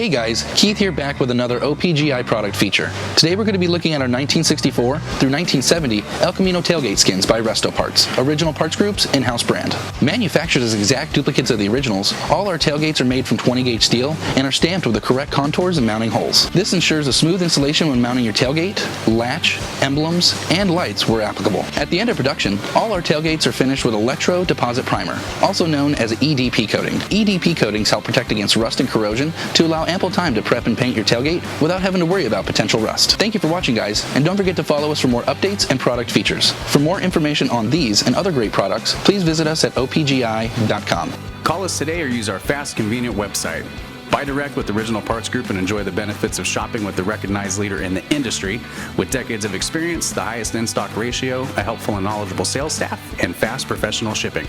Hey guys, Keith here back with another OPGI product feature. Today we're going to be looking at our 1964 through 1970 El Camino tailgate skins by Resto Parts, original parts group's in-house brand. Manufactured as exact duplicates of the originals, all our tailgates are made from 20-gauge steel and are stamped with the correct contours and mounting holes. This ensures a smooth installation when mounting your tailgate, latch, emblems, and lights where applicable. At the end of production, all our tailgates are finished with electro deposit primer, also known as EDP coating. EDP coatings help protect against rust and corrosion to allow ample time to prep and paint your tailgate without having to worry about potential rust. Thank you for watching, guys, and don't forget to follow us for more updates and product features. For more information on these and other great products, please visit us at opgi.com. Call us today or use our fast, convenient website. Buy direct with Original Parts Group and enjoy the benefits of shopping with the recognized leader in the industry with decades of experience, the highest in-stock ratio, a helpful and knowledgeable sales staff, and fast professional shipping.